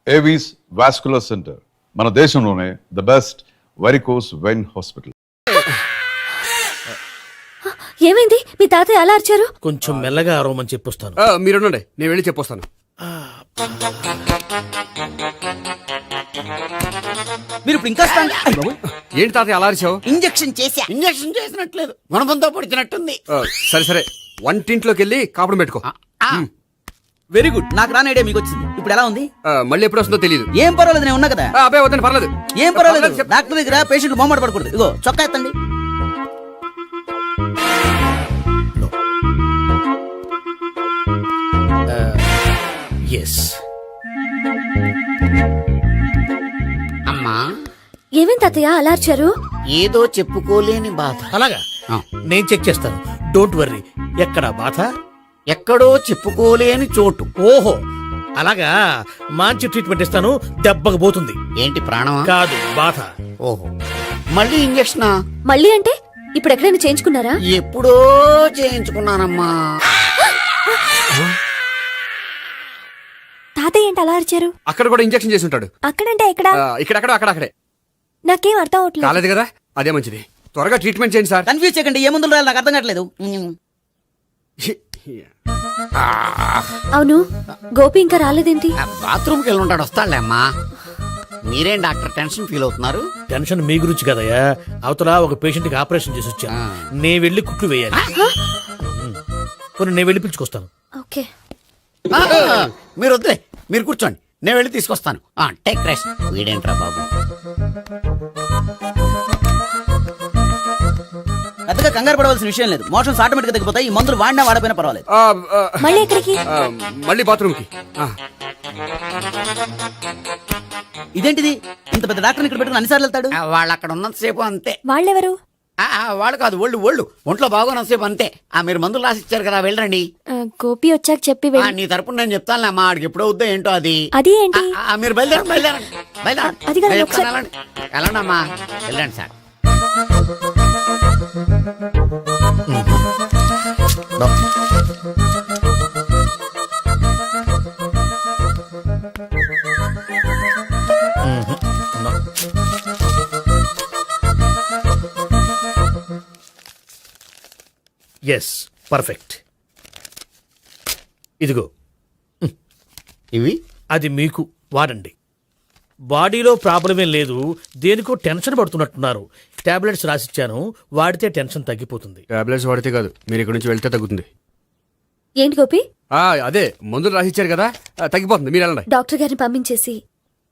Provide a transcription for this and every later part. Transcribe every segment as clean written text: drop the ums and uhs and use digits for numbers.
Avis vascular centre, మన దేశంలోనే the best varicose vein hospital. ఏమైంది? మీ తాతయ్య అలా అరిచారు? కొంచెం మెల్లగా అరవమని చెప్పొస్తాను. మీరుండండి, నేను వెళ్ళి చెప్పొస్తాను. మీరు ఇప్పుడు ఇంకా ఏంటి తాతయ్య అలా అరిచావు? ఇంజెక్షన్ చేసినట్లేదు, గుణబంతో పడుతున్నట్టుంది. సరే సరే, వంటింట్లోకి వెళ్ళి కాపుడు పెట్టుకో. వెరీ గుడ్, నాకు రాని ఐడియా మీకు వచ్చింది. ఇప్పుడు ఎలా ఉంది? మళ్ళీ ఎప్పుడు వస్తుందో తెలియదు. ఏం పర్వాలేదు, నేను ఉన్నా కదా. అబ్బాయి వద్దని పర్లేదు. ఏం పర్వాలేదు, డాక్టర్ దగ్గర పేషెంట్లు మొహమాట పడకూడదు. ఇగో చొక్కా ఎత్తండి. ఎస్. అమ్మా, ఏమేం తాతయ్య అలా అరిచారు? ఏదో చెప్పుకోలేని బాధ. అలాగా, నేను చెక్ చేస్తాను. Don't worry. ఎక్కడ బాధ? ఎక్కడో చెప్పుకోలేని చోటు. ఓహో, అలాగా. మంచి ట్రీట్మెంట్ ఇస్తాను, దెబ్బకు పోతుంది. ఏంటి, ప్రాణమా? కాదు, బాధ. ఓహో, మళ్ళీ ఇంజెక్షనా? మళ్ళీ అంటే ఇప్పుడు ఎక్కడైనా చేయించుకున్నారా? ఎప్పుడో చేయించుకున్నానమ్మా. తాతయ్య ఏంటి అలా అరిచారు? అక్కడ కూడా ఇంజెక్షన్ చేసి ఉంటాడు. అక్కడంటే ఎక్కడ? ఇక్కడక్కడ అక్కడే. నాకేం అర్థం అవట్లేదు. కాలేదు కదా, అదే మంచిది. త్వరగా ట్రీట్మెంట్ చేయండి సార్. కన్ఫ్యూజ్ చేయకండి, ఏ మందులు రాయాలి నాకు అర్థం కావట్లేదు. అవును, గోపి ఇంకా రాలేదేంటి? బాత్రూమ్కి వెళ్ళి ఉంటాడు, వస్తాడులే అమ్మా. మీరేం డాక్టర్ టెన్షన్ ఫీల్ అవుతున్నారు? టెన్షన్ మీ గురించి కదయ్యా. అవతల ఒక పేషెంట్ కి ఆపరేషన్ చేసి వచ్చాను. నేను వెళ్ళి కుట్లు వేయాలి. నేను వెళ్ళి పిలుచుకొస్తాను. ఓకే, మీరు వద్దులే, మీరు కూర్చోండి, నేను వెళ్ళి తీసుకొస్తాను. Take rest. వీడేంట్రా బాబు, పెద్దగా కంగారు పడవలసిన విషయం లేదు. మోషన్స్ ఆటోమేటిక్ గా తగ్గిపోతాయి. ఈ మందులు వాడినా వాడపోయినా పర్వాలేదు. మళ్ళీ ఎక్కడికి? మళ్ళీ బాత్రూమ్ కి. ఇదేంటిది, ఇంత పెద్ద డాక్టర్ ఇక్కడ పెట్టుకుని అన్నిసార్లు వెళ్తాడు? వాళ్ళు అక్కడ ఉన్నంతసేపు అంతే. వాళ్ళెవరు? వాళ్ళు కాదు, ఒళ్ళు ఒంట్లో బాగోనంతసేపు అంతే. మీరు మందులు రాసి ఇచ్చారు కదా, వెళ్ళండి. గోపి వచ్చాక చెప్పి నీ తరపున నేను చెప్తానులే అమ్మా, ఆడికి ఎప్పుడో వద్దో ఏంటో అది. అది ఏంటి? మీరు బయలుదేరండి. వెళ్ళండి అమ్మా, వెళ్ళండి సార్. Yes, perfect. ఇదిగో, ఇవి అది మీకు వాడండి. బాడీలో ప్రాబ్లం ఏం లేదు, దేనికో టెన్షన్ పడుతున్నట్టున్నారు. టాబ్లెట్స్ రాసిచ్చాను, వాడితే టెన్షన్ తగ్గిపోతుంది. టాబ్లెట్స్ వాడితే కాదు, మీరు ఇక్కడ నుంచి వెళ్తే తగ్గుతుంది. ఏంటి గోపి? అదే మందులు రాసిచ్చారు కదా, తగ్గిపోతుంది. మీరు వెళ్ళండి. డాక్టర్ గారిని పంపించేసి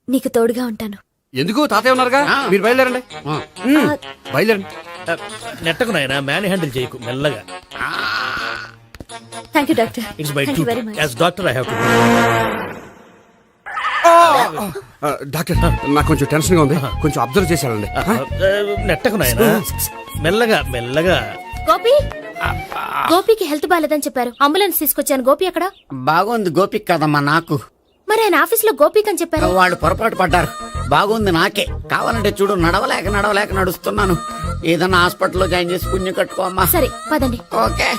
నీకు తోడుగా ఉంటాను. ఎందుకు, తాతయ్య ఉన్నారుగా, మీరు బయలుదేరండి. బయలుదేరండి. నెట్టకు నాయనా, మ్యాన్ హ్యాండిల్ చేయకు, మెల్లగా. Thank you doctor. It's my duty as doctor. I have to. Doctor, నాకు కొంచెం టెన్షన్ గా ఉంది, కొంచెం అబ్జర్వ్ చేశానండి. నెట్టకు నాయనా, మెల్లగా. గోపికి హెల్త్ బాలేదని చెప్పారు, అంబులెన్స్ తీసుకొచ్చాను. గోపి అక్కడ? బాగుంది గోపిక్ కదమ్మా, నాకు. మరి ఆయన ఆఫీస్ లో గోపిక్ అని చెప్పారు. వాళ్ళు పొరపాటు పడ్డారు. బాగుంది నాకే. కావాలంటే చూడు, నడవలేక నడుస్తున్నాను. ఏదన్నా హాస్పిటల్లో జాయిన్ చేసి పుణ్యం కట్టుకో అమ్మా. సరే పదండి. ఓకే.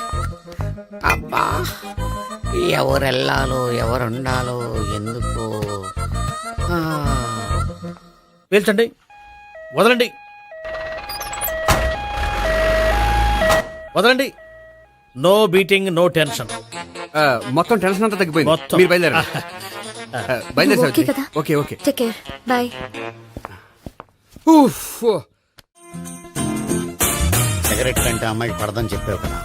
అబ్బా, ఎవరెళ్ళాలో ఎవరుండాలో ఎందుకు. పేల్చండి, వదలండి. No beating, no tension. మొత్తం టెన్షన్ అంతా తగ్గిపోయింది. మొత్తం. మీరు బయలుదేరండి. ఓకే కదా? Okay. Take care, bye. Cigarette కంటే అమ్మాయికి పడదని చెప్పావు కదా.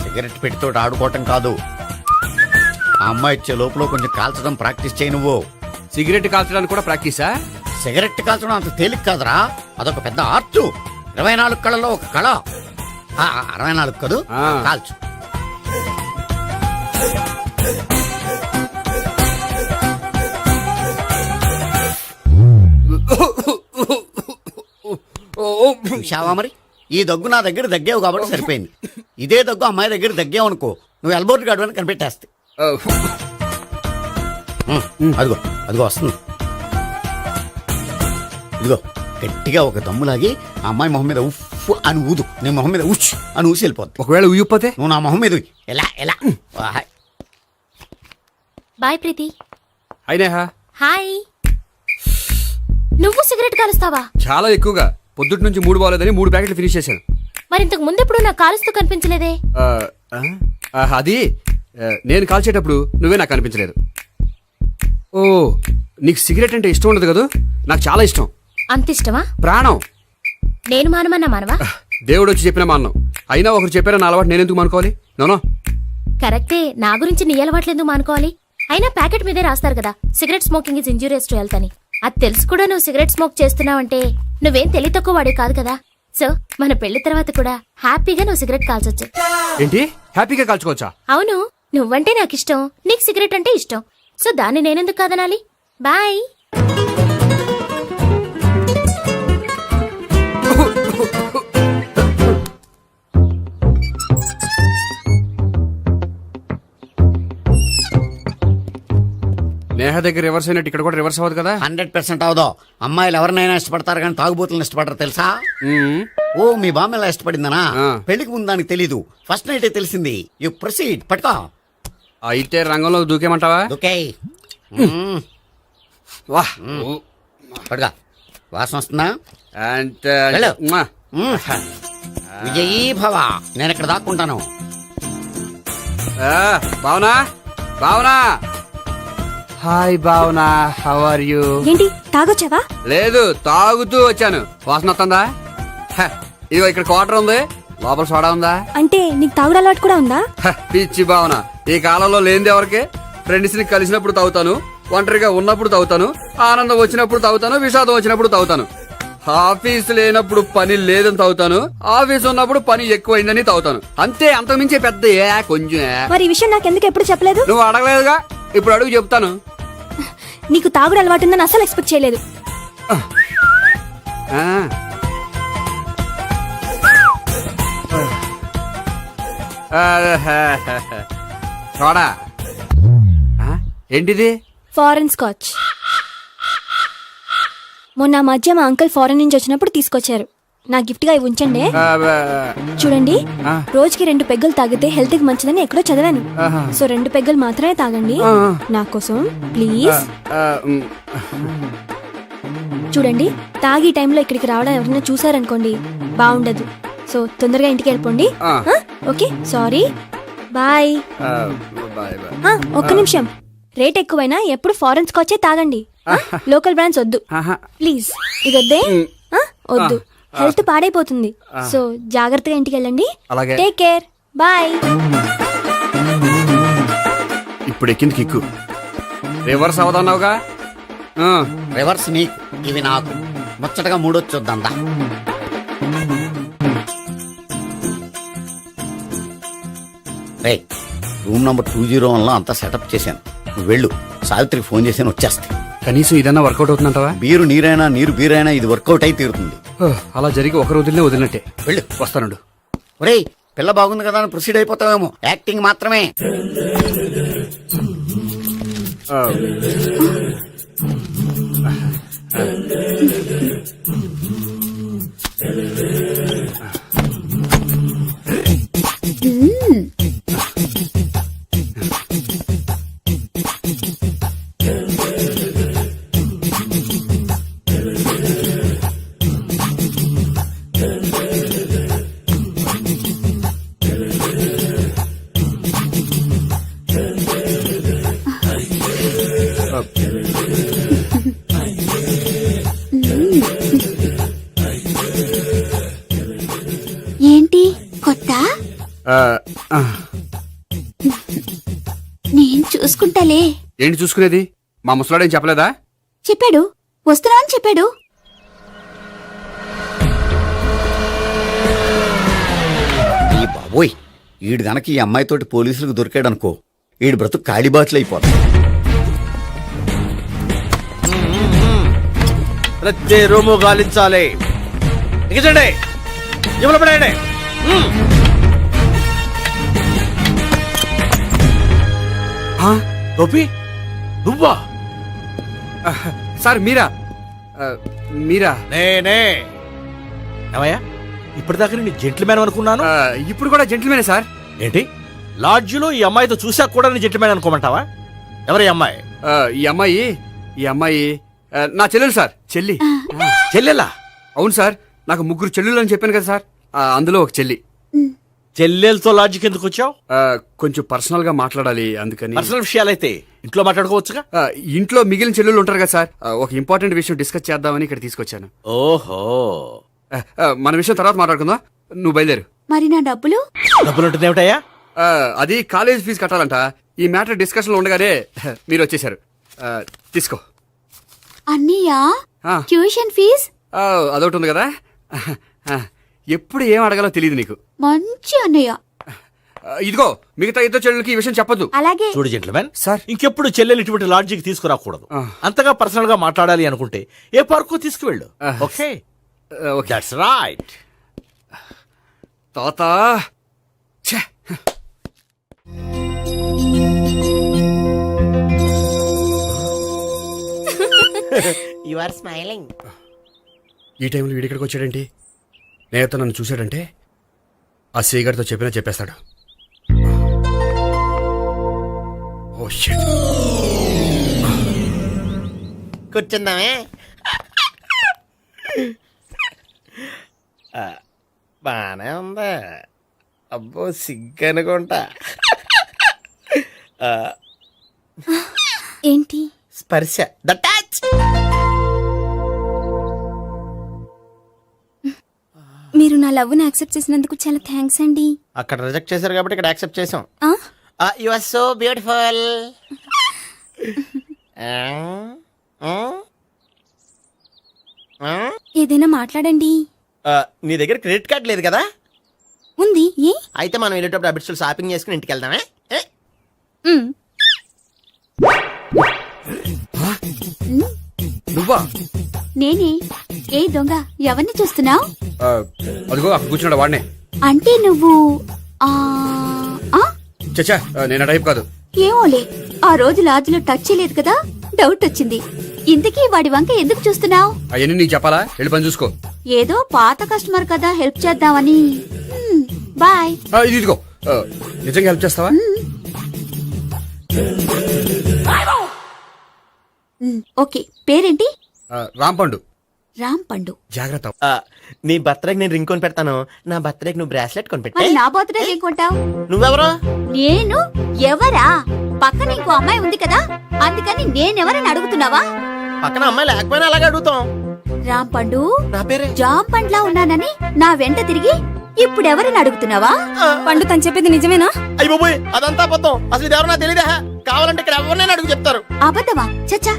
సిగరెట్ పెట్టితో ఆడుకోవటం కాదు, ఆ అమ్మాయి ఇచ్చే లోపల కొంచెం కాల్చడం ప్రాక్టీస్ చేయి నువ్వు. సిగరెట్ కాల్చడానికి కూడా ప్రాక్టీసా? సిగరెట్ కాల్చడం అంత తేలిక కాదురా, అదొక పెద్ద ఆర్ట్. 24 కళలో ఒక కళ. 64 కదూ, కాల్చు. చూశావా మరి, ఈ దగ్గు నా దగ్గర దగ్గేవు కాబట్టి సరిపోయింది. ఇదే దగ్గు అమ్మాయి దగ్గర దగ్గేవు అనుకో, నువ్వు ఎల్బోర్డ్ గార్డు అని కనిపెట్టేస్తే. అదిగో వస్తుంది. ఇదిగో గట్టిగా ఒక దమ్ములాగి ఆ అమ్మాయి మొహం మీద ఉఫ్ అని ఊదు, నీ మొహం మీద ఉచ్ అని ఊసి వెళ్ళిపోద్ది. ఒకవేళ ఊయకపోతే నువ్వు నా మొహం మీద ఎలా. బాయ్ ప్రీతి. అయినా హాయ్. నువ్వు సిగరెట్ కాలుస్తావా? చాలా ఎక్కువగా పొద్దుటి నుంచి 3 బాగోలేదని 3 ప్యాకెట్లు ఫినిష్ చేశాను. మరి ఇంతకు ముందెప్పుడు నాకు కాలుస్తూ కనిపించలేదే? అది నేను కాల్చేటప్పుడు నువ్వే నాకు కనిపించలేదు. ఓ, నీకు సిగరెట్ అంటే ఇష్టం ఉండదు కదా? నాకు చాలా ఇష్టం, అంత ఇష్టమా? ప్రాణం. నేను మానమన్నా మానవా? దేవుడు వచ్చి చెప్పినా మాన్నాం. అయినా ఒకరు చెప్పారా నా అలవాటు నేనెందుకు మానుకోవాలి? నోనో. కరెక్టే, నా గురించి నీ అలవాట్లేందుకు మానుకోవాలి? అయినా ప్యాకెట్ మీదే రాస్తారు కదా, cigarette smoking is injurious to health అని. అది తెలుసు కూడా నువ్వు సిగరెట్ స్మోక్ చేస్తున్నావంటే నువ్వేం తెలివి తక్కువ వాడే కాదు కదా. సో మన పెళ్లి తర్వాత కూడా హ్యాపీగా నువ్వు సిగరెట్ కాల్చొచ్చు. ఏంటి, హ్యాపీగా కాల్చుకోవచ్చా? అవును, నువ్వంటే నాకు ఇష్టం, నీకు సిగరెట్ అంటే ఇష్టం. సో దాన్ని నేనెందుకు కాదనాలి? బాయ్. నేహ దగ్గర రివర్స్ అయినట్టు ఇక్కడ కూడా రివర్స్ అవ్వదు కదా? 100% అవదో. అమ్మాయిలు ఎవరినైనా ఇష్టపడతారు కానీ తాగుబోతులను ఇష్టపడరు తెలుసా? మ్మ్. ఓ, మీ బామ్మ ఎలా ఇష్టపడిందనా? ఆ. పెళ్లికి ముందు దానికి తెలీదు, ఫస్ట్ నైటే తెలిసింది. యు ప్రొసీడ్, పట్టుకో. అయితే రంగంలో దూకేమంటావా? ఓకే, వా. పట్టుకో. వాసన వస్తుందా? అంటే వెళ్ళు. మ్మా. విజయీ భవ. నేను ఇక్కడ దాక్కుంటాను. Bhavana, Bhavana. Hi Bhavana, how are you? ఏంటి తాగొచ్చావా? లేదు, తాగుతూ వచ్చాను. వాసన వస్తుందా? ఇదిగో ఇక్కడ క్వార్టర్ ఉంది, లోపల సోడా ఉందా? అంటే నీకు తాగుడు అలవాటు కూడా ఉందా? పిచ్చి భావన, ఈ కాలంలో లేనిది ఎవరికి? ఫ్రెండ్స్ ని కలిసినప్పుడు తాగుతాను, ఒంటరిగా ఉన్నప్పుడు తాగుతాను, ఆనందం వచ్చినప్పుడు తాగుతాను, విషాదం వచ్చినప్పుడు తాగుతాను. ఆఫీస్ లేనప్పుడు పని లేదని తాగుతాను, ఆఫీస్ ఉన్నప్పుడు పని ఎక్కువైందని తాగుతాను. అంతే, అంతకుమించే పెద్ద కొంచెం. మరి ఈ విషయం నాకెందుకు ఎప్పుడు చెప్పలేదు? నువ్వు అడగలేదుగా, ఇప్పుడు అడుగు చెప్తాను. నీకు తాగుడు అలవాటు ఉందని అసలు ఎక్స్పెక్ట్ చేయలేదు. ఆ. చూడా. ఏంటిది? Foreign scotch. మొన్న మధ్య మా అంకుల్ ఫారెన్ నుంచి వచ్చినప్పుడు తీసుకొచ్చారు. నా గిఫ్ట్ గా ఇవి ఉంచండి. చూడండి, రోజుకి 2 పెగ్గలు తాగితే హెల్త్ కి మంచిదని ఎక్కడో చదివాను. సో 2 పెగ్గలు మాత్రమే తాగండి నా కోసం ప్లీజ్. చూడండి, తాగి టైంలో ఇక్కడికి రావడం ఎవరైనా చూసారనుకోండి బాగుండదు. సో తొందరగా ఇంటికి వెళ్ళిపోండి. Okay, sorry, bye. ఒక్క నిమిషం, రేట్ ఎక్కువైనా ఎప్పుడు ఫారెన్ స్కాచే తాగండి. లోకల్ బ్రాండ్స్ వద్దు ప్లీజ్. ఇది వద్దే, వద్దు, హెల్త్ పాడైపోతుంది. సో జాగ్రత్తగా ఇంటికి వెళ్ళండి. అలాగే. Take care, bye. ఇప్పుడు ఎక్కింది కిక్కు. రివర్స్ అవదన్నావుగా? రివర్స్ నీకు, ఇవి నాకు. ముచ్చటగా మూడొచ్చొద్దందా. రే, రూమ్ నంబర్ 201లో అంతా సెటప్ చేశాను. నువ్వు వెళ్ళు, సావిత్రికి ఫోన్ చేశాను, వచ్చేస్తాయి. కనీసం ఇదన్నా వర్కౌట్ అవుతుందంటావా? బీరు నీరైనా నీరు బీరైనా ఇది వర్కౌట్ అయి తీరుతుంది. అలా జరిగి ఒకరు వదిలినట్టే. వెళ్ళు. వస్తానుండు. ఒరేయ్, పిల్ల బాగుంది కదా అని ప్రొసీడ్ అయిపోతావేమో. యాక్టింగ్ మాత్రమే. ఏంటి కొత్త? నేను చూసుకుంటాలే. ఏంటి చూసుకునేది? మా ముసలాడేం చెప్పలేదా? చెప్పాడు, వస్తున్నా అని చెప్పాడు. ఈ బాబోయ్, ఈడు గనక ఈ అమ్మాయితోటి పోలీసులకు దొరికాడనుకో, ఈడు బ్రతుకు కాళీబాట్లు అయిపోతాడు. ప్రతి రూము గాలించాలి. ఎగచండి, ఎవరు పడండి. గోపి, నువ్వా? సార్ మీరా? మీరా? నేనే. ఏమయ్యా, ఇప్పటిదాకా నేను జెంట్లమ్యాన్ అనుకున్నాను. ఇప్పుడు కూడా జెంటిల్మేనే సార్. ఏంటి, లాడ్జిలో ఈ అమ్మాయితో చూసాక కూడా నేను జెంట్లమ్యాన్ అనుకోమంటావా? ఎవరి అమ్మాయి? ఈ అమ్మాయి ఈ అమ్మాయి నా చెల్లెలు సార్, చెల్లి. చెల్లెలా? అవును సార్, నాకు 3 చెల్లెలు అని చెప్పాను కదా సార్, అందులో ఒక చెల్లి. చెల్లెలతో లాడ్జికి ఎందుకు వచ్చావు? కొంచెం పర్సనల్ గా మాట్లాడాలి అందుకని. పర్సనల్ విషయాలైతే ఇంట్లో మాట్లాడుకోవచ్చుగా. ఇంట్లో మిగిలిన చెల్లెలు ఉంటారు కదా సార్, ఒక ఇంపార్టెంట్ విషయం డిస్కస్ చేద్దామని ఇక్కడ తీసుకొచ్చాను. ఓహో, మన విషయం తర్వాత మాట్లాడుకుందాం, నువ్వు బయలుదేరు. మరి నా డబ్బులు? డబ్బులు ఉంటుంది ఏమిటయ్యా? అది కాలేజ్ ఫీజు కట్టాలంట. ఈ మ్యాటర్ డిస్కషన్ లో ఉండగానే మీరు వచ్చేసారు. తీసుకో. అన్నయ్యా, ఆ. Tuition fee? అదొకటి ఉంది కదా, ఎప్పుడు ఏం అడగాలో తెలియదు నీకు. మంచి అన్నయ్య. ఇదిగో మిగతా ఇద్దరు చెల్లెలకి ఈ విషయం చెప్పొద్దు. అలాగే. చూడు జెంట్లమెన్, సార్. ఇంకెప్పుడు చెల్లెలు ఇటువంటి లాడ్జికి తీసుకురాకూడదు. ఆ. అంతగా పర్సనల్ గా మాట్లాడాలి అనుకుంటే ఏ పార్కు తీసుకువెళ్ళు. Okay, okay. That's right. తాత ఛే. You are smiling. ఈ టైంలో వీడిక్కడికి వచ్చాడేంటి? నేత నన్ను చూశాడంటే ఆ శ్రీగారితో చెప్పినా చెప్పేస్తాడు. Oh shit. కూర్చుందామే. బానే ఉందా? అబ్బో సిగ్గనుకుంటా. ఏంటి? స్పర్శ, ద టచ్. మీరు నా లవ్ ని యాక్సెప్ట్ చేసినందుకు చాలా థ్యాంక్స్ అండి. అక్కడ రిజెక్ట్ చేశారు కాబట్టి ఇక్కడ యాక్సెప్ట్ చేసాం. ఆ? You are so beautiful. ఏదైనా మాట్లాడండి. నీ దగ్గర క్రెడిట్ కార్డ్ లేదు కదా? ఉంది. ఏ? అయితే మనం వెళ్ళేటప్పుడు అబిడ్స్ షాపింగ్ చేసుకుని ఇంటికి వెళ్దామే. మ్. నువ్వా? నేనే. ఏ దొంగ, ఎవరిని చూస్తున్నావు? అదిగో అక్కడ కూర్చున్నాడు వాడినే. అంటే నువ్వు ఆ ఆ? చచ్చా, నేను ఆ టైప్ కాదు. ఏమోలే, ఆ రోజు లాడ్జిలో టచ్ చేయలేదు కదా, డౌట్ వచ్చింది. ఇంతకీ వాడి వంక ఎందుకు చూస్తున్నావు? అవన్నీ నీకు చెప్పాలా? వెళ్ళి పని చూసుకో. ఏదో పాత కస్టమర్ కదా, హెల్ప్ చేద్దామని. బాయ్. ఇదిగో, నిజంగా హెల్ప్ చేస్తావా? ఓకే. పేరేంటి? రాంపండు. రామ్ పండు. జాగ్రత్త. నీ బర్త్డేకి నేను రింగ్ కొని పెడతాను, నా బర్త్డేకి నువ్వు బ్రాస్లెట్ కొని పెట్టే. మరి నా బర్త్డే ఏం కొంటావు? నువ్వెవరో? నేను ఎవరా? పక్కన ఇంకో అమ్మాయి ఉంది కదా, అందుకని నేనెవరని అడుగుతున్నావా? పక్కన అమ్మాయి లేకపోయినా అలాగే అడుగుతాం. రామ్ పండు, నా పేరే జామ్ పండ్లా ఉన్నానని నా వెంట తిరిగి ఇప్పుడెవరని అడుగుతున్నావా? పండు తను చెప్పేది నిజమేనా? అయ్యి బాబోయ్, అదంతా అబద్ధం. అసలు ఇది ఎవరన్నా తెలియదా? కావాలంటే ఇక్కడ ఎవరినైనా అడుగు చెప్తారు. అబద్ధమా? చచ్చా,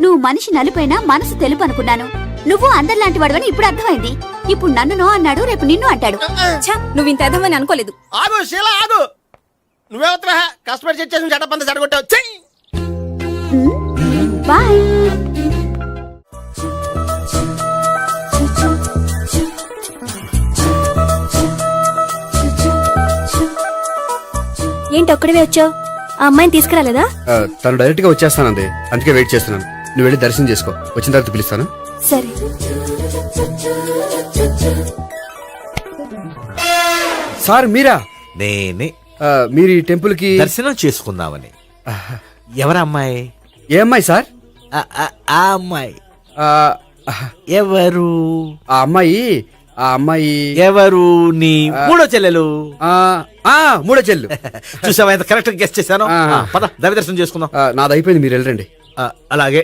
నువ్వు మనిషి నలుపైనా మనసు తెలుపు అనుకున్నాను. నువ్వు అందరిలాంటి వాడవని ఇప్పుడు అర్థమైంది. ఇప్పుడు నన్ను నో అన్నాడు, రేపు నిన్ను అంటాడు. నువ్వు ఇంత అర్థమని అనుకోలేదు. ఆగు శీల, ఆగు. నువ్వెవతరా కస్టమర్ చెక్ చేసి చెడ్డ చెడగొట్టావు. బాయ్. ఏంటి ఒక్కడివే వచ్చావు? ఆ అమ్మాయిని తీసుకురాలేదా? తను డైరెక్ట్ గా వచ్చేస్తానంది, అందుకే వెయిట్ చేస్తున్నాను. నువ్వు వెళ్ళి దర్శనం చేసుకో, వచ్చిన తర్వాత పిలుస్తాను. సరే. సార్ మీరా? నేనే మీరు ఈ టెంపుల్ కి దర్శనం చేసుకుందామని. ఎవరమ్మాయి? ఏ అమ్మాయి సార్? ఆ అమ్మాయి ఆ, ఎవరు? ఆ అమ్మాయి ఎవరు? నీ మూడో చెల్లెలు. మూడో చెల్లు. చూసావా ఎంత కరెక్ట్ గెస్ట్ చేశాను. ఆ. పద దైవ దర్శనం చేసుకుందాం. నాది అయిపోయింది, మీరు వెళ్ళండి. అలాగే.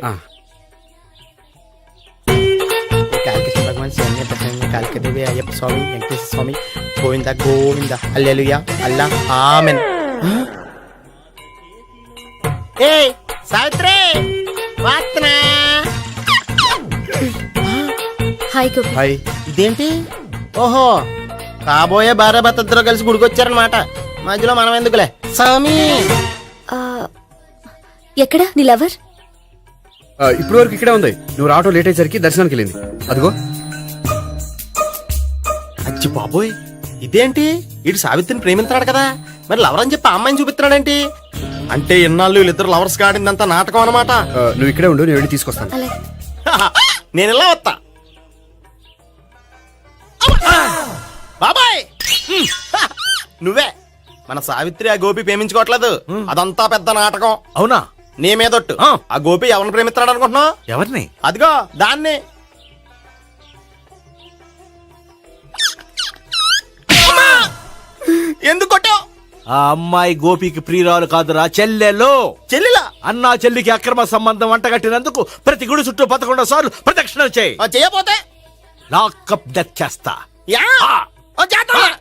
కాళికేశ్వర భగవాన్ శరణ్య ప్రసన్న కాళికదేవి అయ్యప్ప స్వామి వెంకటేశ్వర స్వామి గోవింద గోవింద హల్లెలూయా అల్లా ఆమెన్. ఏ సావిత్రి వాత్నా. హాయ్ గోపి. హాయ్. ఇదేంటి? ఓహో, కాబోయే భార్య భర్త ఇద్దరు కలిసి గుడికొచ్చారనమాట. మధ్యలో మనం ఎందుకులే స్వామి. ఎక్కడ నీ లవర్? ఇప్పుడు వరకు ఇక్కడే ఉంది. నువ్వు రావటం లేట్ అయ్యేసరికి దర్శనానికి వెళ్ళింది. అదిగో. అచ్చి బాబోయ్, ఇదేంటి? ఇటు సావిత్రిని ప్రేమిస్తున్నాడు కదా, మరి లవర్ అని చెప్పి ఆ అమ్మాయిని చూపిస్తున్నాడేంటి? అంటే ఇన్నాళ్ళు వీళ్ళిద్దరు లవర్స్ కాడిందంతా నాటకం అనమాట. నువ్వు ఇక్కడే ఉండు, నేను వెళ్ళి తీసుకొస్తాను. అలాగే. నేను ఇలా వస్తా. బాబాయ్, నువ్వే మన సావిత్రి ఆ గోపి ప్రేమించుకోవట్లేదు, అదంతా పెద్ద నాటకం. అవునా? నీ మీదొట్టు ఆ గోపి ఎవరిని ప్రేమిస్తున్నాడు అనుకుంటున్నావు? ఎవరిని? అదిగో దాన్ని. అమ్మా! ఎందుకు కొట్టావు? ఆ అమ్మాయి గోపికి ప్రియురాలు కాదురా, చెల్లెలు. చెల్లిలా? అన్నా చెల్లికి అక్రమ సంబంధం అంటగట్టినందుకు ప్రతి గుడి చుట్టూ 11 సార్లు ప్రదక్షిణలు చేయి. చేయపోతే లాకప్ డెత్ చేస్తా. యా! ఓ చేద్దాం.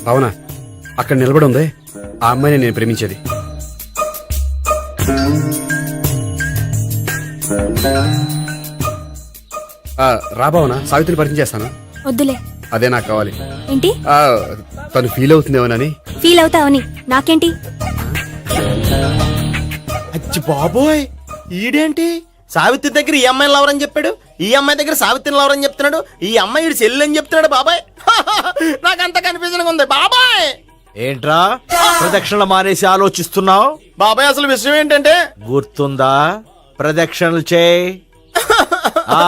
భావన అక్కడ నిలబడి ఉంది ఆ అమ్మాయిని నేను ప్రేమించేది. రా భావన, సావిత్రిని పరిచయం చేస్తాను. వద్దులే. అదే నాకు కావాలి. ఏంటి తను ఫీల్ అవుతుందేమోనని. ఫీల్ అవుతావని నాకేంటి? అచ్చి బాబోయ్, ఈడేంటి సావిత్రి దగ్గర ఈ అమ్మాయిని లవరని చెప్పాడు, ఈ అమ్మాయి దగ్గర సావిత్రిని లవరని చెప్తున్నాడు, ఈ అమ్మాయి ఈడు చెల్లి అని చెప్తున్నాడు. బాబాయ్ నాకంత కన్ఫ్యూజన్ ఉంది బాబాయ్. ఏంట్రా ప్రదక్షిణలు మానేసి ఆలోచిస్తున్నావు? బాబాయ్ అసలు విషయం ఏంటంటే గుర్తుందా? ప్రదక్షిణలు చేయి. ఆ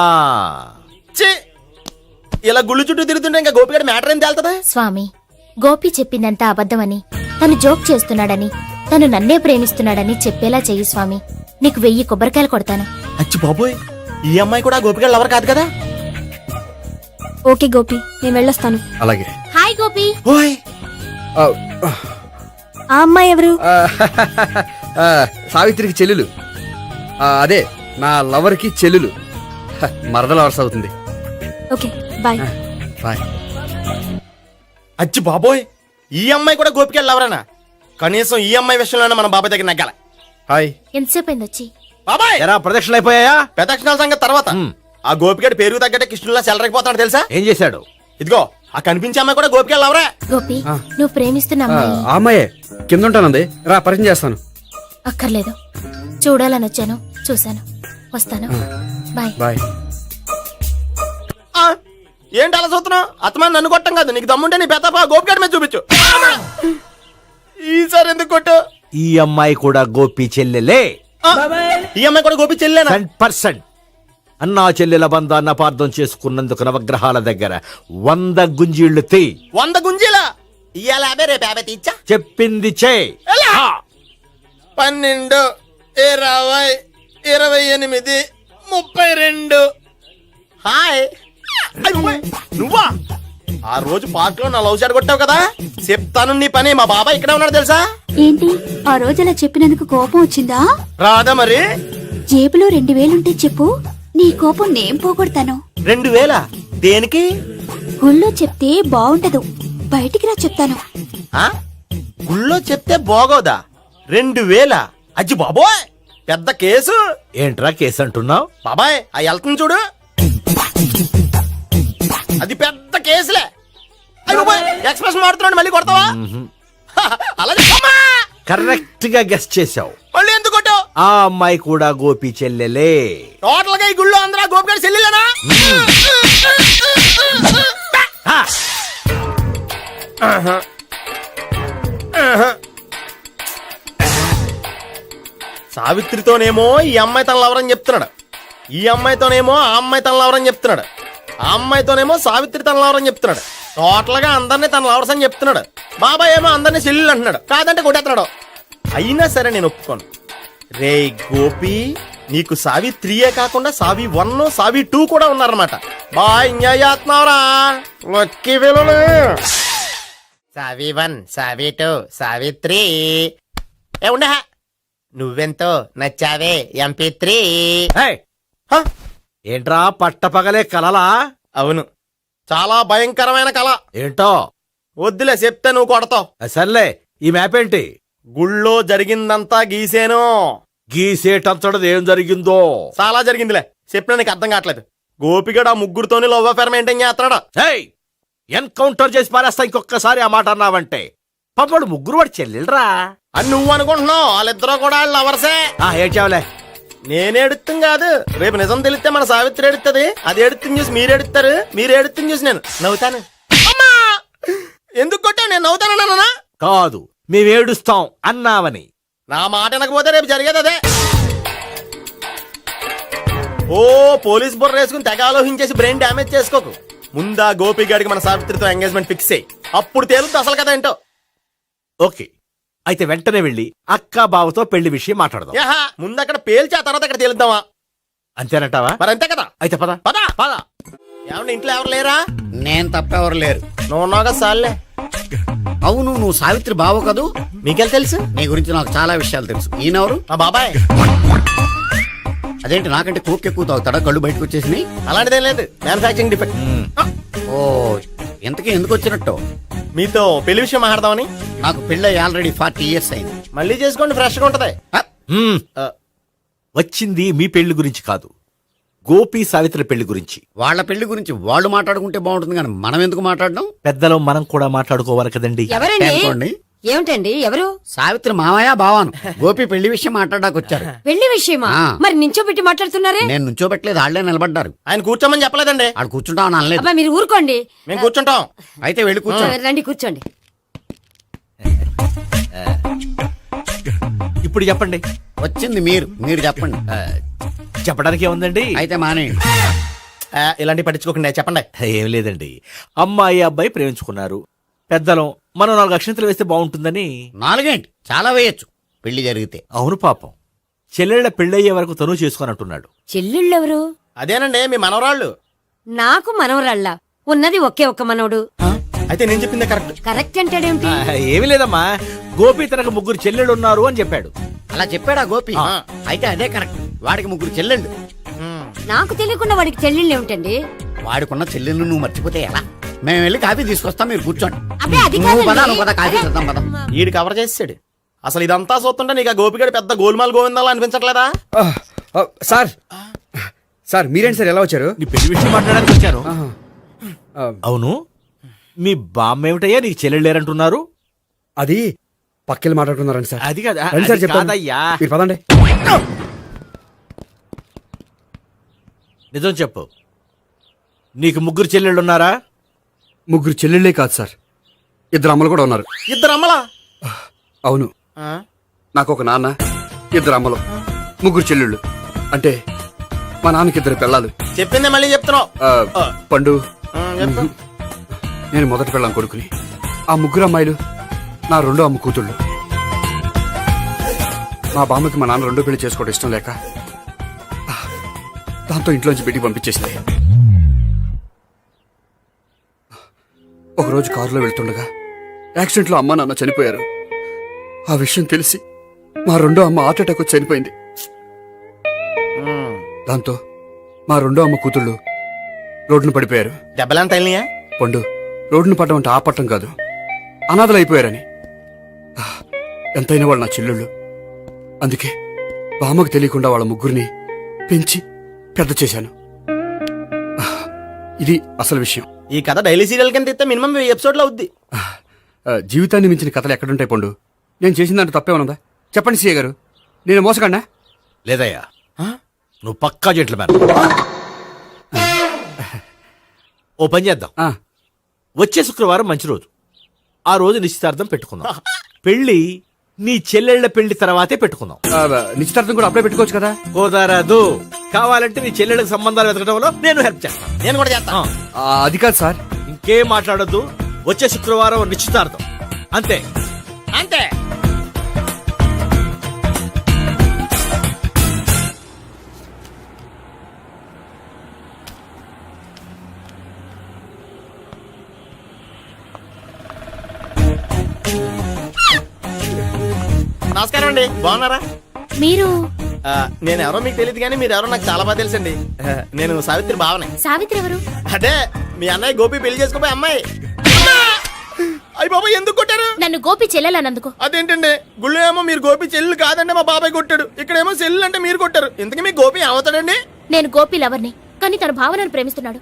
ఛీ, ఇలా గుళ్ళు చుట్టూ తిరుగుతుంటే ఇంకా గోపిగడ మ్యాటర్ ఏం తేలుతుంది? స్వామి, గోపి చెప్పిందంతా అబద్ధమని, తను జోక్ చేస్తున్నాడని, తను నన్నే ప్రేమిస్తున్నాడని చెప్పేలా చెయ్యి స్వామి. నీకు 1000 కొబ్బరికాయలు కొడతాను. అచ్చి బాబోయ్, ఈ అమ్మాయి కూడా గోపిగడ లవర్ కాదు కదా? ఓకే గోపి, నేను వెళ్ళొస్తాను. అలాగే. హాయ్ గోపి. ఓయ్ ఆ, ఆ అమ్మాయి ఎవరు? సావిత్రికి చెల్లెలు. అదే నా లవర్కి చెల్లెలు. మరద లవర్స్ అవుతుంది. Okay bye. బాయ్. అచ్చి బాబోయ్, ఈ అమ్మాయి కూడా గోపిగడ లవరేనా? కనీసం ఈ అమ్మాయి విషయంలోనే మన బాబాయ్ దగ్గర నగ్గాల. హాయ్. ఎంతసేపు అయింది వచ్చి? బాబాయ్ ఎరా ప్రదక్షిణలు అయిపోయాయా? ప్రదక్షిణాల సంగతి తర్వాత. ఆ గోపిగడ పేరు తగ్గట్టే కృష్ణులా చెలరైపోతాడు తెలుసా? ఏం చేశాడు? ఇదిగో ఆ కనిపించే అమ్మాయి కూడా గోపిగడ లవరే. గోపి, నువ్వు ప్రేమిస్తున్న అమ్మాయి ఆ అమ్మాయే కింద ఉంటానంది. రా పరిచయం చేస్తాను. అక్కర్లేదు. చూడాలని వచ్చాను, చూశాను, వస్తాను. బాయ్. బాయ్. ఆ, ఏంటి అలా చూస్తున్నావు? అత్తమాని నన్ను కొట్టం కాదు, నీకు దమ్ముంటే నీ పెద్ద గోపిగడ మీద చూపించు. ఈసారి ఎందుకు కొట్టు? ఈ అమ్మాయి కూడా గోపి చెల్లెలే. ఈ అమ్మాయి కూడా గోపి చెల్లేనా? 100%. అన్నా చెల్లెల బంధాన్ని అపార్థం చేసుకున్నందుకు నవగ్రహాల దగ్గర 100 గుంజీళ్లు తీ. 100 గుంజీలా? ఇయ్యాల 50 రేపు 50 తీచ్చా. చెప్పింది చే. 12, 20, 28, 32. హాయ్. అయ్యో, నువ్వా? ఆ రోజు పార్క్ లో నా లవ్ షాట్ కొట్టావు కదా, చెప్తాను నీ పని. మా బాబాయ్ ఇక్కడే ఉన్నాడు తెలుసా? ఏంటి ఆ రోజు అలా చెప్పినందుకు కోపం వచ్చిందా? రాదా మరి? జేబులో 2000 ఉంటే చెప్పు, నీ కోపం నేను పోగొడతాను. 2000 దేనికి? గుళ్ళో చెప్తే బాగుంటదు, బయటికి రా చెప్తాను. ఆ? గుళ్ళో చెప్తే బాగోదా? 2000? అజ్జి బాబోయ్, పెద్ద కేసు. ఏంట్రా కేసు అంటున్నావు? బాబాయ్ ఆ వెళ్తుంది చూడు, అది పెద్ద కేసులే. ఎక్స్ప్రెస్ మారుతున్నాడు, మళ్ళీ కొడతావా? అలా చెప్పమ్మా. కరెక్ట్ గా గెస్ చేశావు. మళ్ళీ ఎందుకు కొట్టావు? ఆ అమ్మాయి కూడా గోపి చెల్లెలే. టోటల్ గా ఈ గుళ్ళో అందరూ గోపిగాడి చెల్లిలేనా? సావిత్రితోనేమో ఈ అమ్మాయి తన లవరని చెప్తున్నాడు, ఈ అమ్మాయితోనేమో ఆ అమ్మాయి తన లవరని చెప్తున్నాడు, ఆ అమ్మాయితోనేమో సావిత్రి తన లవరని చెప్తున్నాడు. టోటల్ గా అందరినీ తన లవర్స్ అని చెప్తున్నాడు. బాబాయ్ ఏమో అందరినీ చెల్లెలు అంటున్నాడు. కాదంటే కొట్టేస్తున్నాడు. అయినా సరే నేను ఒప్పుకోను. రే గోపి, నీకు సావి3 కాకుండా సావి 1, సావి 2 కూడా ఉన్నారన్నమాట. బాయ్ ఎంజాయ్ చేస్తున్నావురా. లక్కీ పిల్లలు. సావి 1, సావి 2, సావి 3. ఏ ఉండే, నువ్వెంతో నచ్చావే MP3. ఏయ్, ఏంట్రా పట్టపగలే కలలా? అవును, చాలా భయంకరమైన కళ. ఏంటో వద్దులే, చెప్తే నువ్వు కొడతావు. సర్లే, ఈ మ్యాప్ ఏంటి? గుళ్ళో జరిగిందంతా గీసేను. గీసేటంతటది ఏం జరిగిందో? చాలా జరిగిందిలే, చెప్పినా నీకు అర్థం కావట్లేదు. గోపిగడు ఆ ముగ్గురుతోని లవ్ అఫేర్ మెయింటైన్ చేస్తున్నాడు. ఏయ్, ఎన్కౌంటర్ చేసి పారేస్తా ఇంకొకసారి ఆ మాట అన్నావంటే. పాపడు ముగ్గురు వాడు చెల్లెలరా అని నువ్వు అనుకుంటున్నావు. వాళ్ళిద్దరూ కూడా లవర్సే. ఏడ్చావులే. నేను ఎడుతుంది కాదు, రేపు నిజం తెలిస్తే మన సావిత్రి ఎడుతుంది. అది ఎడుతుంది చూసి మీరు ఎడుతారు, మీరు ఎడుతుంది చూసి నేను నవ్వుతాను. అమ్మా, ఎందుకు కొట్టావు? నేను నవ్వుతానన్నా? కాదు, మేమేడుస్తాం అన్నావని. నా మాట వినకపోతే రేపు జరిగేది అదే. ఓ పోలీస్ బుర్ర వేసుకుని తెగ ఆలోచించేసి బ్రెయిన్ డ్యామేజ్ చేసుకోకు. ముందా గోపి గాడికి మన సావిత్రితో ఎంగేజ్మెంట్ ఫిక్స్ అయ్యి, అప్పుడు తేలుద్ది అసలు కదా ఏంటో. ఓకే, అయితే వెంటనే వెళ్ళి అక్క బావతో పెళ్లి విషయం మాట్లాడదాం. యాహా, ముందు అక్కడ పేల్చి ఆ తర్వాత అక్కడ తేలుద్దామా? అంతేనంటావా? మరి అంతే కదా. అయితే పద. పద పద. ఏమన్నా ఇంట్లో ఎవరు లేరా? నేను తప్పెవరు లేరు. నువ్వు ఉన్నావుగా సార్లే. అవును, నువ్వు సావిత్రి బావ కదూ? మీకెళ్ళి తెలుసు? నీ గురించి నాకు చాలా విషయాలు తెలుసు. ఈయనెవరు? మా బాబాయ్. అదేంటి నాకంటే కోక్ ఎక్కువ తాగుతాడా? కళ్ళు బయటకు వచ్చేసినాయి. అలాంటిదేం లేదు, మ్యానుఫాక్చరింగ్ డిఫెక్ట్. ఓ, ఇంతకీ ఎందుకు వచ్చినట్టు? మీతో పెళ్లి విషయం మాట్లాడదామని. నాకు పెళ్ళి ఆల్రెడీ 40 years అయింది. మళ్ళీ చేసుకోండి, ఫ్రెష్ గా ఉంటది. మ్మ్. వచ్చింది మీ పెళ్లి గురించి కాదు, గోపి సావిత్రి పెళ్లి గురించి. వాళ్ళ పెళ్లి గురించి వాళ్ళు మాట్లాడుకుంటే బాగుంటుంది, కానీ మనం ఎందుకు మాట్లాడడం? పెద్దలో మనం కూడా మాట్లాడుకోవాలి కదండి. ఎవరండి? అనుకోండి. ఏమిటండి? ఎవరు? సావిత్రి మామయ్య బావాను. గోపి పెళ్లి విషయం మాట్లాడడానికి వచ్చారు. పెళ్లి విషయమా? ఆ. మరి నించోబెట్టి మాట్లాడుతున్నారే? నేను నుంచోబెట్టలేదు, వాళ్ళే నిలబడ్డారు. ఆయన కూర్చోమని చెప్పలేదండి. వాళ్ళు కూర్చుంటామని అనలేదు. అబ్బా మీరు ఊరుకోండి. మేము కూర్చుంటాం. అయితే వెళ్ళి కూర్చోండి. రండి కూర్చోండి. ఇప్పుడు చెప్పండి. వచ్చింది మీరు చెప్పండి. చెప్పడానికి ఏముందండి? అయితే మానేయండి. ఇలాంటివి పట్టించుకోకుండా చెప్పండి. ఏం లేదండి, అమ్మాయి అబ్బాయి ప్రేమించుకున్నారు. పెద్దలం మనం 4 అక్షంతలు వేస్తే బాగుంటుందని. 4 ఏంటి, చాలా వేయొచ్చు పెళ్లి జరిగితే. అవును పాపం, చెల్లెళ్ళ పెళ్ళయ్యే వరకు తను చేసుకున్నట్టున్నాడు. చెల్లెళ్ళెవరు? అదేనండి మీ మనవరాళ్ళు. నాకు మనవరాళ్ళ ఉన్నది ఒకే ఒక్క మనవడు. అయితే నేను చెప్పిందే కరెక్ట్. కరెక్ట్ అంటాడేమిటి? ఏమి లేదమ్మా, గోపి తనకు 3 చెల్లెళ్ళు ఉన్నారు అని చెప్పాడు. అలా చెప్పాడా గోపి? అయితే అదే కరెక్ట్. వాడికి 3 చెల్లెళ్ళు. నాకు తెలియకుండా వాడికి చెల్లెళ్ళు ఏమిటండి? వాడికున్న చెల్లెళ్ళు నువ్వు మర్చిపోతే ఎలా? మేము వెళ్ళి కాఫీ తీసుకొస్తాం, మీరు కూర్చోండి. అబ్బే అది నువ్వు పద, కాదండి. నువ్వు పద, కాఫీ చేద్దాం పద. ఈడు కవర్ చేసాడు. అసలు ఇదంతా చూస్తుంటే నీకు ఆ గోపిగడ పెద్ద గోల్మాల్ గోవిందాలు అనిపించట్లేదా? సార్ సార్ మీరేంటి సార్ ఎలా వచ్చారు? నీ పెళ్లి విషయం మాట్లాడడానికి వచ్చాను. అవును, మీ బామ్మ ఏమిటయ్యా నీకు చెల్లెళ్ళు లేరంటున్నారు? అది పక్కెళ్ళి మాట్లాడుకున్నారండి సార్. అది కాదు, రండి సార్ అది చెప్తాను. కాదయ్యా. మీరు పదండి. నిజం చెప్పు, నీకు 3 చెల్లెళ్ళు ఉన్నారా? 3 చెల్లెళ్ళే కాదు సార్, 2 అమ్మలు కూడా ఉన్నారు. 2 అమ్మలా? అవును, నాకు ఒక నాన్న, 2 అమ్మలు, 3 చెల్లెళ్ళు. అంటే మా నాన్నకి 2 పిల్లలు. చెప్పిందే మళ్ళీ చెప్తున్నావు. పండు, చెప్పు. నేను మొదటి పెళ్ళాం కొడుకుని. ఆ 3 అమ్మాయిలు నా 2వ అమ్మ కూతుళ్ళు. మా బామ్మకి మా నాన్న 2వ పెళ్లి చేసుకోవడం ఇష్టం లేక దాంతో ఇంట్లోంచి బిడ్డికి పంపించేసింది. ఒకరోజు కారులో వెళ్తుండగా యాక్సిడెంట్లో అమ్మ నాన్న చనిపోయారు. ఆ విషయం తెలిసి మా 2వ అమ్మ హార్ట్ అటాక్ వచ్చి చనిపోయింది. దాంతో మా 2వ అమ్మ కూతుళ్ళు రోడ్డును పడిపోయారు. దెబ్బలంత తగిలినాయా? పండు, రోడ్డును పడ్డం అంటే ఆపట్టం కాదు, అనాథలు అయిపోయారని. ఎంతైనా వాళ్ళు నా చెల్లెళ్ళు. అందుకే బామ్మకు తెలియకుండా వాళ్ళ 3 పెంచి పెద్ద చేశాను. ఇది అసలు విషయం. ఈ కథ డైలీ సీరియల్ కింద ఇస్తే మినిమం 1000 ఎపిసోడ్లు అవుద్ది. జీవితాన్ని మించిన కథలు ఎక్కడుంటాయి పండు? నేను చేసిన దాంట్లో తప్పేమనుందా? చెప్పండి సీఏ గారు, నేను మోసగండా? లేదయ్యా, నువ్వు పక్కా జెంట్లమ్యాన్. ఓ పని చేద్దాం, వచ్చే శుక్రవారం మంచి రోజు, ఆ రోజు నిశ్చితార్థం పెట్టుకుందాం. పెళ్లి నీ చెల్లెళ్ల పెళ్లి తర్వాతే పెట్టుకుందాం. నిశ్చితార్థం కూడా అప్పుడే పెట్టుకోవచ్చు కదా? కుదరదు, కావాలంటే నీ చెల్లెళ్ళకి సంబంధాలు వెతకడంలో నేను హెల్ప్ చేస్తాను. నేను కూడా చేస్తాను. అది కాదు సార్. ఇంకేం మాట్లాడొద్దు, వచ్చే శుక్రవారం నిశ్చితార్థం, అంతే. అంతే. నమస్కారం అండి, బాగున్నారా? మీరు నేను ఎవరో మీకు తెలియదు కానీ మీరు ఎవరో నాకు చాలా బాగా తెలుసండి. నేను సావిత్రి బావనే. సావిత్రి ఎవరు? అదే మీ అన్నయ్య గోపి పెళ్లి చేసుకోపోయి అమ్మాయి. అయ్యి బాబా ఎందుకు కొట్టారు? నన్ను గోపి చెల్లెలన్నందుకు. అదేంటండి, గుళ్ళు ఏమో మీరు గోపి చెల్లు కాదండి మా బాబాయ్ కొట్టాడు, ఇక్కడేమో చెల్లు అంటే మీరు కొట్టారు. ఇంతకీ మీ గోపి ఏమవుతాడండి? నేను గోపి లవర్ని, కానీ తన భావనను ప్రేమిస్తున్నాడు.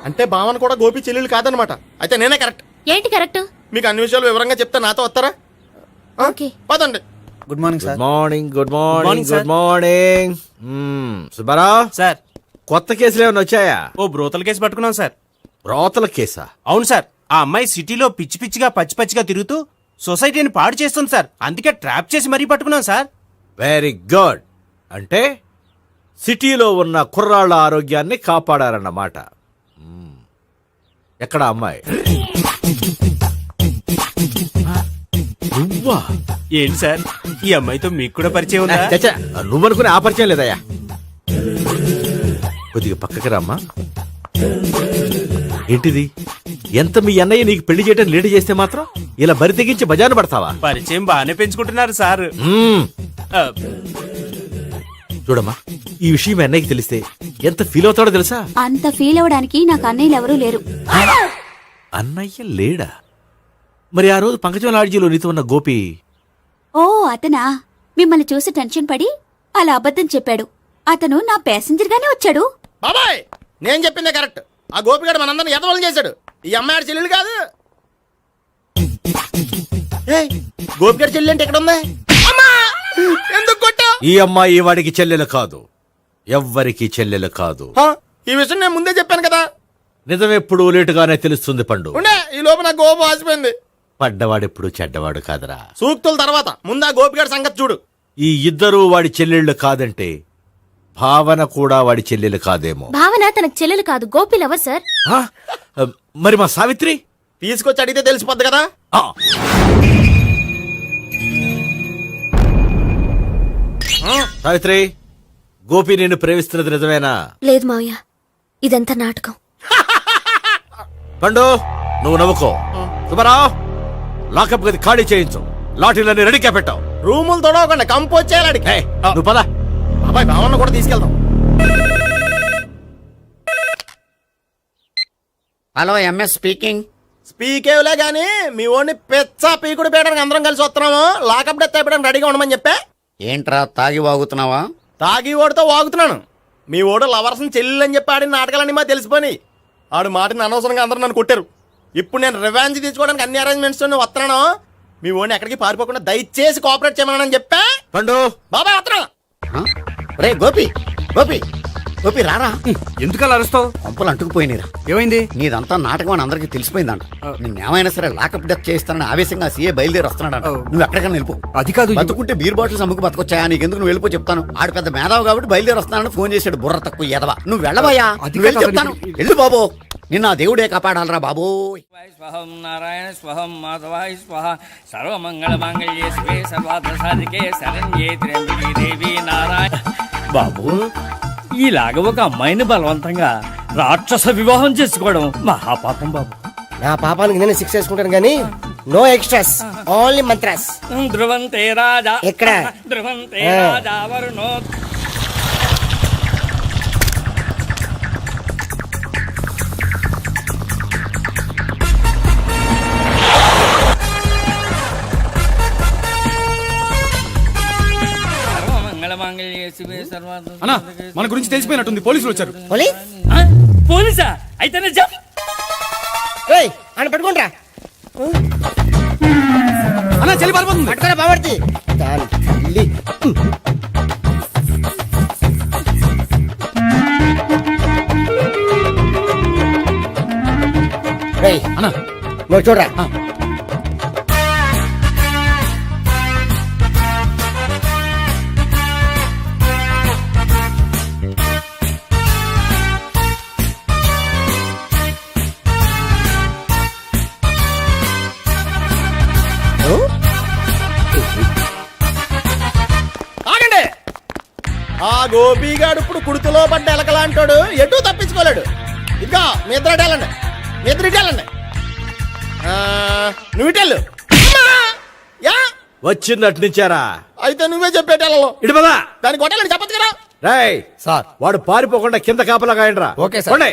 అంటే భావన కూడా గోపి చెల్లెలు కాదనమాట. అయితే నేనే కరెక్ట్. ఏంటి కరెక్ట్? మీకు అన్ని విషయాలు వివరంగా చెప్తే నాతో వస్తారా? ఓకే. పదండి. Good morning good morning, good morning, good morning. Subbarao sir, కొత్త కేసులు ఏమైనా వచ్చాయా? ఓ బ్రోతల కేసు పట్టుకున్నాం సార్. రోతల కేసా? అవును సార్, ఆ అమ్మాయి సిటీలో పిచ్చి పిచ్చిగా పచ్చి పచ్చిగా తిరుగుతూ సొసైటీని పాడు చేస్తుంది సార్. అందుకే ట్రాప్ చేసి మరీ పట్టుకున్నాం సార్. Very good. అంటే సిటీలో ఉన్న కుర్రాళ్ళ ఆరోగ్యాన్ని కాపాడారన్నమాట. ఎక్కడ అమ్మాయి? నువ్వా? ఏంటి సార్ ఈ అమ్మాయితో మీకు కూడా పరిచయం ఉందా? చచ్చా, నువ్వనుకునే ఆ పరిచయం లేదయ్యా. కొద్దిగా పక్కకి రామ్మా. ఏంటిది? ఎంత మీ అన్నయ్య నీకు పెళ్లి చేయడం లేట్ చేస్తే మాత్రం ఇలా బరి తెగించి బజారు పడతావా? పరిచయం బాగానే పెంచుకుంటున్నారు సార్. మ్మ్. ఆ, చూడమ్మా, ఈ విషయం మీ అన్నయ్యకి తెలిస్తే ఎంత ఫీల్ అవుతాడో తెలుసా? అంత ఫీల్ అవ్వడానికి నాకు అన్నయ్యలు ఎవరూ లేరు. అన్నయ్య లేడా? మరి ఆ రోజు పంకజం లాడ్జీలో నీతో ఉన్న గోపి ఓ అతనా? మిమ్మల్ని చూసి టెన్షన్ పడి అలా అబద్ధం చెప్పాడు. అతను నా ప్యాసింజర్ గానే వచ్చాడు. బాబాయ్ నేను చెప్పిందే కరెక్ట్. ఆ గోపిగాడు మనందరిని ఎదవలం చేశాడు. ఈ అమ్మాయి చెల్లెలు కాదు. ఏయ్, గోపిగాడి చెల్లి అంటే ఎక్కడ ఉంది? అమ్మా! ఎందుకు కొట్టా? ఈ అమ్మాయి వాడికి చెల్లెలు కాదు, ఎవ్వరికి చెల్లెలు కాదు. ఈ విషయం నేను ముందే చెప్పాను కదా. నిజమెప్పుడు లేటుగానే తెలుస్తుంది పండు. ఉండే ఈ లోపు నాకు గోపు ఆసిపోయింది. పడ్డవాడెప్పుడు చెడ్డవాడు కాదురా. సూక్తుల తర్వాత ముందు ఆ గోపిగాడి సంగతి చూడు. ఈ ఇద్దరూ వాడి చెల్లెళ్ళు కాదంటే భావన కూడా వాడి చెల్లెలు కాదేమో. భావన తనకు చెల్లెలు కాదు, గోపి లవర్ సార్. ఆ? మరి మా సావిత్రి తీసుకొచ్చి అడిగితే తెలిసిపోద్ది కదా. ఆ. సావిత్రి, గోపి నిన్ను ప్రేమిస్తున్నది నిజమేనా? లేదు మావయ్య, ఇదంతా నాటకం. పండు, నువ్వు నవ్వుకో. సుబ్బారావు, లాకప్ గది ఖాళీ చేయించు. లాఠీలన్నీ రెడీగా పెట్టావు. రూములు తొడవకుండా కంపోజ్ చేయాలి. నువ్వు పద. అబ్బాయి భావన కూడా తీసుకెళ్దాం. Hello, MS speaking. స్పీకేవ్లే గానీ మీ ఓడిని పెచ్చా పీకుడు పేయడానికి అందరం కలిసి వస్తున్నాము. లాకప్ డెత్ అయిపోయడానికి రెడీగా ఉండమని చెప్పే. ఏంట్రా తాగి వాగుతున్నావా? తాగి ఓడితో వాగుతున్నాను. మీ ఓడు లవర్స్ని చెల్లెలని చెప్పి ఆడిన నాటకాలన్నీ మా తెలిసిపోయి ఆడు మాటని అనవసరంగా అందరూ నన్ను కొట్టారు. ఇప్పుడు నేను రివెంజ్ తీసుకోవడానికి అన్ని అరేంజ్మెంట్స్ వస్తున్నాను. మీ ఓడిని ఎక్కడికి పారిపోకుండా దయచేసి కోఆపరేట్ చేయమని చెప్పా. పండు, బాబాయ్ వస్తున్నా. రే గోపి, గోపి, గోపి రారా. ఎందుకలా అరుస్తావు? పంపులు అంటుకుపోయినరా. ఏమైంది? నీదంతా నాటకం అని అందరికీ తెలిసిపోయిందంట. నిన్నేమైనా సరే లాకప్ డెత్ చేస్తానని ఆవేశంగా సీఏ బయలుదేరి వస్తున్నాడు. నువ్వు ఎక్కడికైనా వెళ్ళిపో. అది కాదు. బతుకుంటే బీర్ బాటిల్స్ అమ్ముకు బతకొచ్చాయా? నీకెందుకు? నువ్వు వెళ్ళిపో చెప్తాను. ఆడు పెద్ద మేధావు కాబట్టి బయలుదేరి వస్తానని ఫోన్ చేశాడు. బుర్ర తక్కువ ఎదవా. నువ్వు వెళ్ళవయ్యా. నువ్వు వెళ్ళి చెప్తాను. వెళ్ళు బాబో. నిన్న ఆ దేవుడే కాపాడాలరా బాబో. స్వహం నారాయణ స్వహం మాధవాయ స్వహ సర్వమంగళ మాంగళ్యే శివే సర్వార్థ సాధికే శరణ్యే త్ర్యంబకే దేవి నారాయణ. బాబు, ఇలాగ ఒక అమ్మాయిని బలవంతంగా రాక్షస వివాహం చేసుకోవడం మహాపాపం బాబు. నా పాపానికి నేను శిక్ష వేసుకుంటాను కానీ నో ఎక్స్ట్రాస్, ఓన్లీ మంత్రాస్. ధ్రువంతే రాజా ఎక్కడ? ధ్రువంతే రాజా వరుణో. మన గురించి తెలిసిపోయినట్టుంది, పోలీసులు వచ్చారు. పోలీసా? అయితేనే జప్. అని పెట్టుకుంటా అన్నా, చెల్లి పారిపోతుంది. పట్టుకురా బాబర్తి. అన్నా, నువ్వు చూడరా. ఆగండి. ఆ గోపిగాడు ఇప్పుడు కుడుతులో పడ్డ ఎలకలాంటాడు. ఎటు తప్పించుకోలేడు. ఇంకా మీ ఇద్దరు అటేళ్ళండి. మీ ఇద్దరు ఇటేళ్ళండి. నువ్వు ఇటెళ్ళు. వచ్చిందటు నుంచారా? అయితే నువ్వే చెప్పేటెళ్ళలో. ఇటు పద. దానికి కొట్టాలని చెప్పచ్చు కదా. రేయ్ సార్, వాడు పారిపోకుండా కింద కాపలా కాయండిరా. Okay sir. పోండి.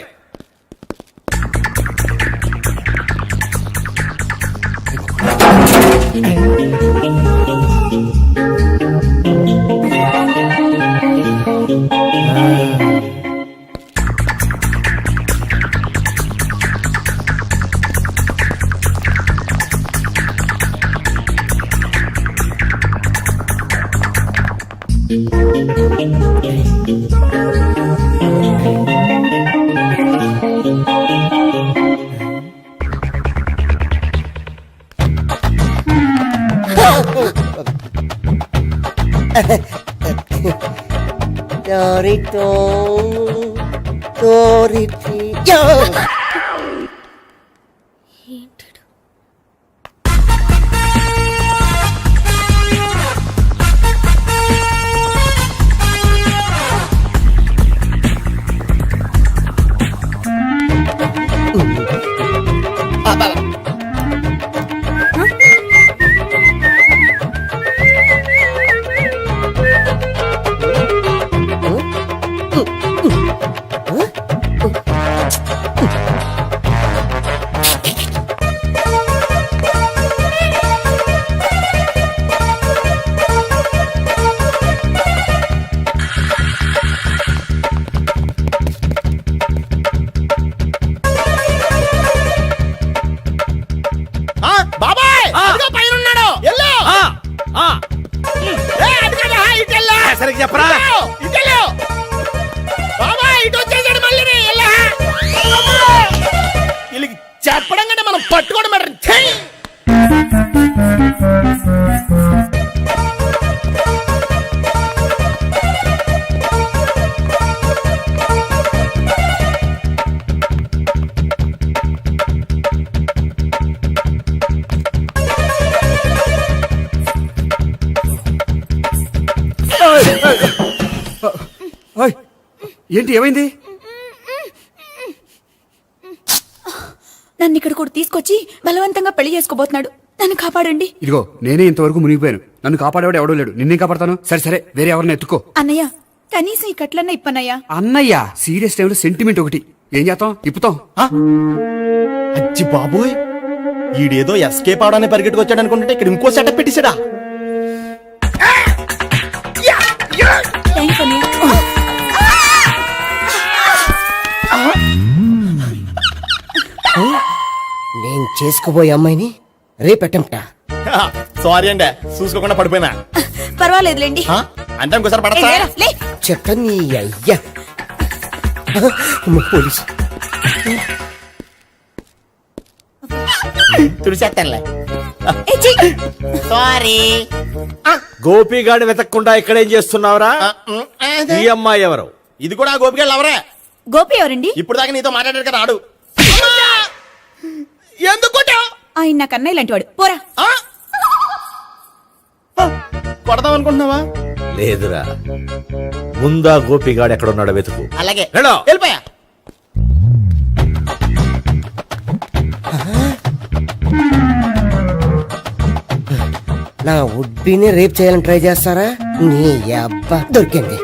ఆ, బాబాయ్ అదిగో పైన ఉన్నాడు ఎల్లో ఇటెల్లో సరిగ్గా చెప్పరా ఇటెల్లో బాబాయ్ ఇటు వచ్చేసాడు మళ్ళీ వీళ్ళకి చెప్పడం కంటే మనం పట్టుకోవడం బెటర్. ఛీ! ఓయ్, ఏంటి ఏమైంది? నన్ను ఇక్కడ కూడా తీసుకొచ్చి బలవంతంగా పెళ్లి చేసుకోబోతున్నాడు. నన్ను కాపాడండి. ఇదిగో నేనే ఇంతవరకు మునిగిపోయాను. నన్ను కాపాడేవాడు ఎవడో లేడు. నిన్నే కాపాడతాను. సరే సరే, వేరే ఎవరిని ఎత్తుకో. అన్నయ్య కనీసం ఈ కట్లన్నా ఇప్పన్నయ్యా. అన్నయ్య సీరియస్ టైంలో సెంటిమెంట్ ఒకటి. ఏం చేస్తాం? ఇప్పుతాం. అచ్చి బాబోయ్, ఈడేదో ఎస్కేప్ అవడానికి పరిగెట్టుకొచ్చాడు అనుకుంటే ఇక్కడ ఇంకో సెటప్ పెట్టేశాడా? థ్యాంక్స్ అన్నయ్య. నేను చేసుకోబోయే అమ్మాయిని రేపెట్టంట. సారీ అండి, చూసుకోకుండా పడిపోయినా. పర్వాలేదులేండి. ఆ? అంటే ఇంకోసారి పడతా? లేరా, లే. చెట్ట నీ అయ్యా పోలీసు తుడిచేస్తానులే. ఏ, చెయ్. సారీ. గోపిగాడిని వెతకకుండా ఇక్కడేం చేస్తున్నావురా? ఈ అమ్మాయి ఎవరు? ఇది కూడా గోపికలు ఎవరే? గోపి ఎవరండి? ఇప్పుడు దాకా నీతో మాట్లాడారు కదా ఆడు. ఎందుకు కొట్టావ్? ఆయన నాకు అన్నయ్య లాంటి వాడు. పోరా. కొడదాం అనుకుంటున్నావా? లేదురా, ముందా గోపిగాడు ఎక్కడున్నాడో వెతుకు. అలాగే హలో. వెళ్ళిపోయా. నా ఉడ్బీని రేప్ చేయాలని ట్రై చేస్తారా? నీ అబ్బా దొరికింది.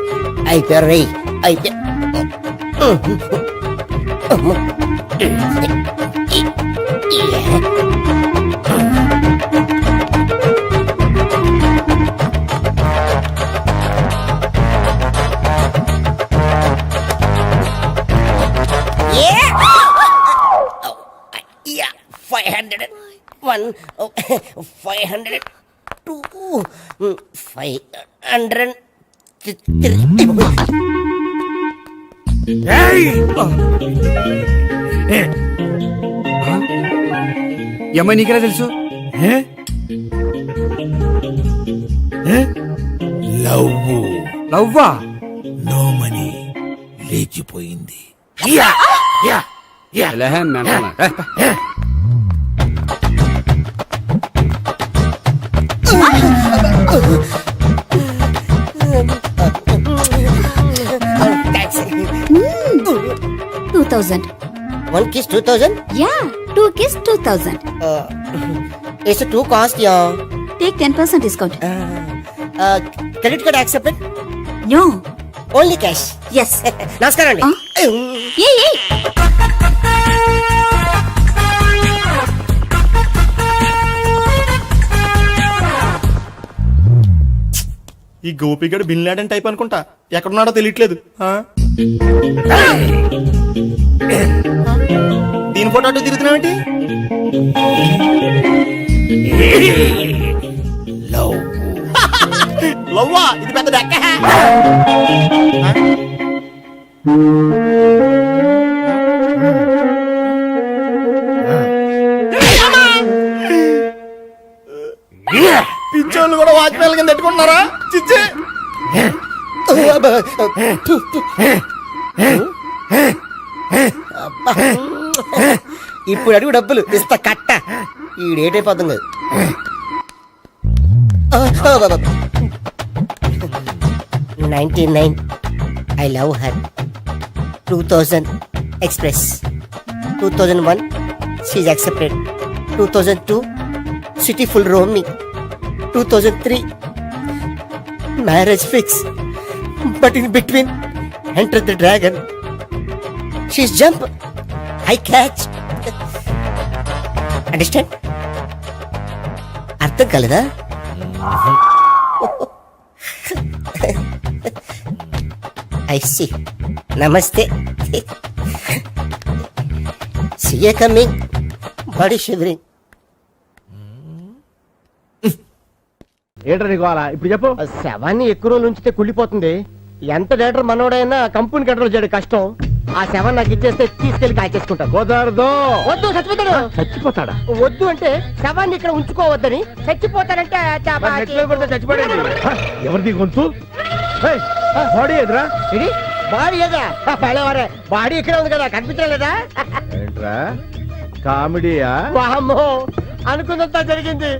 అయిపోయారు రేయ్, అయిపోయా. Yeah, 501, 502, 503. ఈ అమ్మాయి నీకెలా తెలుసు? లవ్వా? నో మనీ లేచిపోయింది. That's it. 2000. 1 kiss 2000? Yeah, 2 kiss 2000. It's too cost, yeah. Take 10% discount. Credit card accepted? No. Only cash. Yes. నమస్కారం అండి. ఏ. ఈ గోపిగడు బిన్ లాడెన్ టైప్ అనుకుంటా. ఎక్కడున్నాడో తెలియట్లేదు. దీని ఫోటో అటు తిరుగుతున్నావేంటి? లవ్వా? ఇది పెద్ద డెక్క. పిచ్చోళ్ళు కూడా వాచ్మెన్ కింద పెట్టుకుంటున్నారా? చిచ్చే. ఇప్పుడు అడుగు డబ్బులు ఇస్తా కట్ట. ఈ డేట్ అయిపోతుంది కదా. 99 I love her. 2000 express. 2001 she's accepted. 2002 city full roaming. 2003 marriage fix. But in between enter the dragon she's jump I catch understand అర్థం కాలేదా ఐ సి నమస్తే సిఏ కమింగ్ బాడీ షివరింగ్ ఏంట్రా నీకు అలా ఇప్పుడు చెప్పు శవాన్ని ఎక్కువ రోజులు ఉంచితే కుళ్ళిపోతుంది ఎంత డేటర్ మనోడైనా కంపెనీ కంట్రోల్ చేయడం కష్టం ఆ శవం నాకు ఇచ్చేస్తే తీసుకెళ్లి కాల్చేసుకుంటా కుదరదు వద్దు చచ్చిపోతాడు చచ్చిపోతాడా వద్దు అంటే శవాన్ని ఇక్కడ ఉంచుకోవద్దని చచ్చిపోతాడంటే చచ్చిపోయాడు ఎవరిది గొంతు బాడీ ఎదురా ఇది బాడీ ఏదా పడేవారే బాడీ ఇక్కడ ఉంది కదా కనిపించలేదా ఏంట్రా కామెడీయా వామ్మో అనుకున్నంత జరిగింది